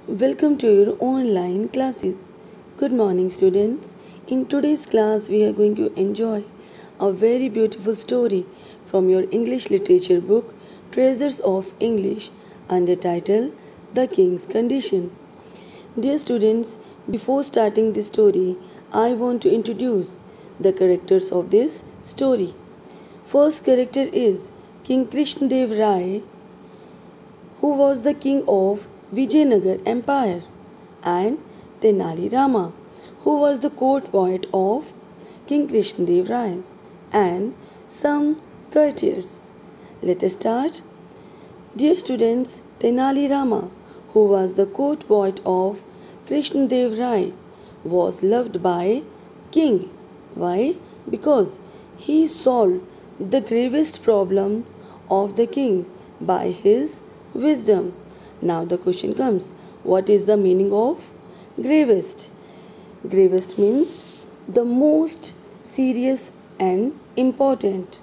Welcome to your online classes. Good morning, students. In today's class, we are going to enjoy a very beautiful story from your English literature book, Treasures of English, under title The King's Condition. Dear students, before starting this story, I want to introduce the characters of this story. First character is King Krishnadev Rai, who was the king of Vijayanagar Empire, and Tenali Rama, who was the court poet of King Krishnadev Rai, and some courtiers. Let us start. Dear students, Tenali Rama, who was the court poet of Krishnadev Rai, was loved by king. Why? Because he solved the gravest problem of the king by his wisdom. Now the question comes, what is the meaning of gravest? Gravest means the most serious and important.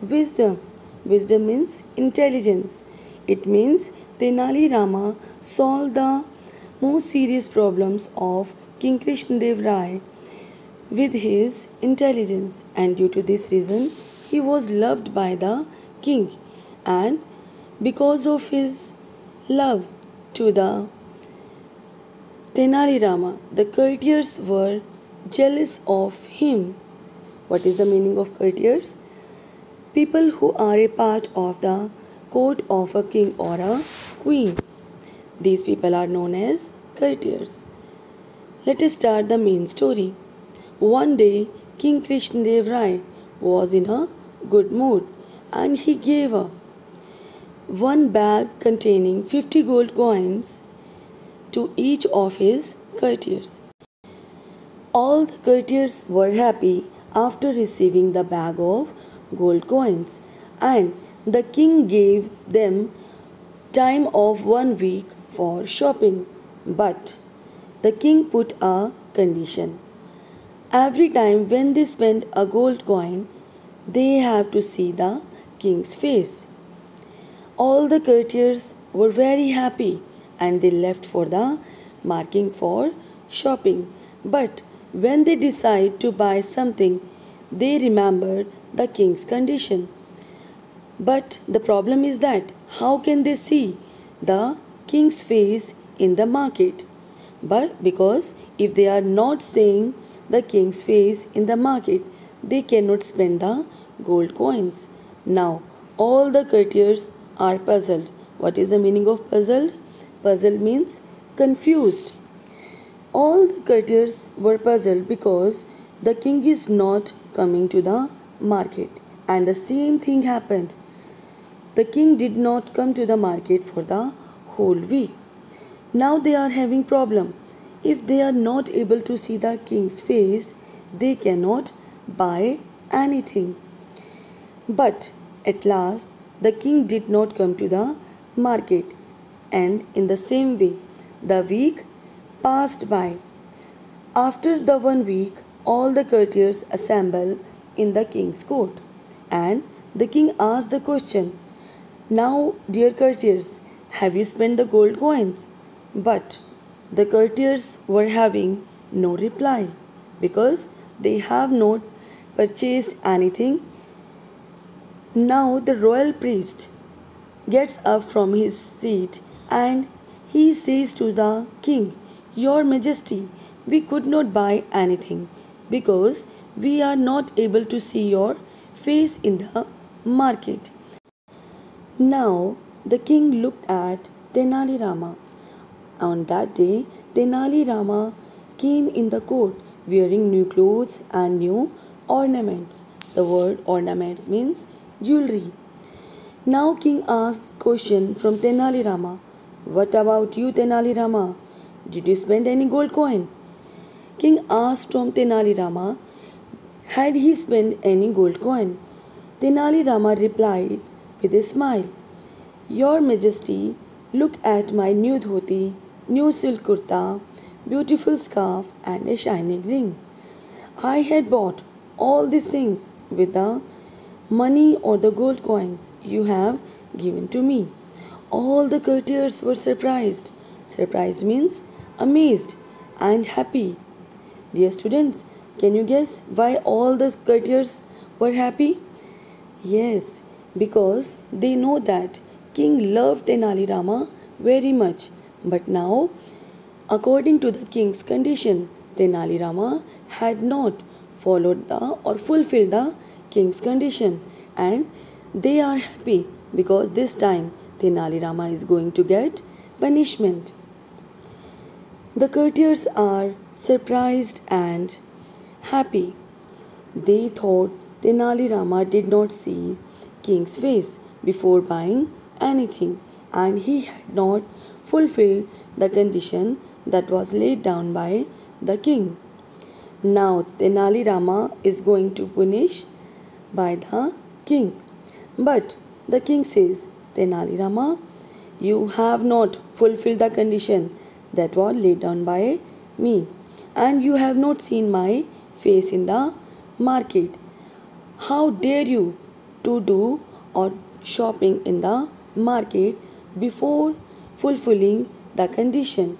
Wisdom. Wisdom means intelligence. It means Tenali Rama solved the most serious problems of King Krishnadev Rai with his intelligence, and due to this reason he was loved by the king, and because of his love to the Tenali Rama, the courtiers were jealous of him. What is the meaning of courtiers? People who are a part of the court of a king or a queen. These people are known as courtiers. Let us start the main story. One day, King Krishnadev Rai was in a good mood, and he gave one bag containing 50 gold coins to each of his courtiers. All the courtiers were happy after receiving the bag of gold coins, and the king gave them time of 1 week for shopping. But the king put a condition. Every time when they spend a gold coin, they have to see the king's face. All the courtiers were very happy, and they left for the market for shopping. But when they decided to buy something, they remembered the king's condition. But the problem is that how can they see the king's face in the market? But because if they are not seeing the king's face in the market, they cannot spend the gold coins. Now all the courtiers are puzzled. What is the meaning of puzzled? Puzzled means confused. All the courtiers were puzzled because the king is not coming to the market, and the same thing happened. The king did not come to the market for the whole week. Now they are having problem. If they are not able to see the king's face, they cannot buy anything. But at last the king did not come to the market, and in the same way the week passed by. After the 1 week, all the courtiers assembled in the king's court, and the king asked the question, "Now, dear courtiers, have you spent the gold coins?" But the courtiers were having no reply because they have not purchased anything. Now the royal priest gets up from his seat, and he says to the king, "Your Majesty, we could not buy anything because we are not able to see your face in the market." Now the king looked at Tenali Rama. On that day, Tenali Rama came in the court wearing new clothes and new ornaments. The word ornaments means jewelry. Now king asked question from Tenali Rama. "What about you, Tenali Rama? Did you spend any gold coin?" King asked from Tenali Rama, had he spent any gold coin? Tenali Rama replied with a smile, "Your Majesty, look at my new dhoti, new silk kurta, beautiful scarf, and a shining ring. I had bought all these things with the money or the gold coin you have given to me." All the courtiers were surprised. Surprised means amazed and happy. Dear students, can you guess why all the courtiers were happy? Yes, because they know that King loved Tenali Rama very much. But now, according to the king's condition, Tenali Rama had not followed the or fulfilled the king's condition, and they are happy because this time Tenali Rama is going to get punishment. The courtiers are surprised and happy. They thought Tenali Rama did not see king's face before buying anything, and he had not fulfilled the condition that was laid down by the king. Now Tenali Rama is going to punish by the king. But the king says, Tenali Rama, you have not fulfilled the condition that was laid down by me, and you have not seen my face in the market. How dare you to do or shopping in the market before fulfilling the condition?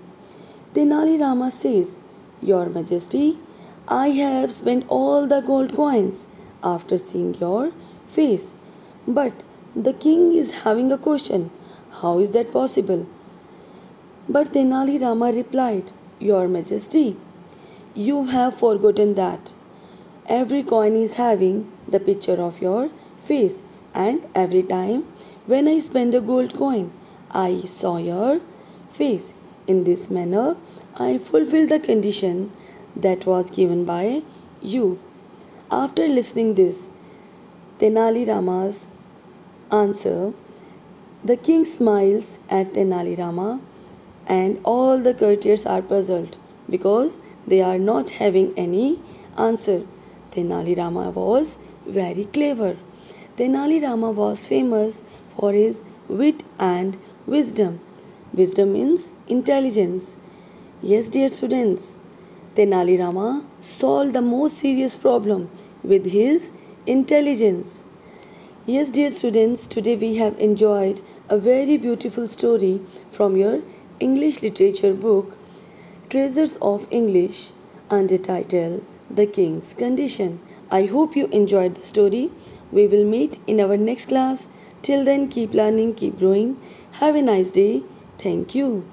Tenali Rama says, Your Majesty, I have spent all the gold coins after seeing your face. But the king is having a question. How is that possible? But Tenali Rama replied, Your Majesty, you have forgotten that every coin is having the picture of your face, and every time when I spend a gold coin, I saw your face. In this manner, I fulfill the condition that was given by you. After listening this, Tenali Rama's answer, the king smiles at Tenali Rama, and all the courtiers are puzzled because they are not having any answer. Tenali Rama was very clever. Tenali Rama was famous for his wit and wisdom. Wisdom means intelligence. Yes, dear students, Tenali Rama solved the most serious problem with his intelligence. Yes, dear students, today we have enjoyed a very beautiful story from your English literature book, Treasures of English, under title The King's Condition. I hope you enjoyed the story. We will meet in our next class. Till then, keep learning, keep growing. Have a nice day. Thank you.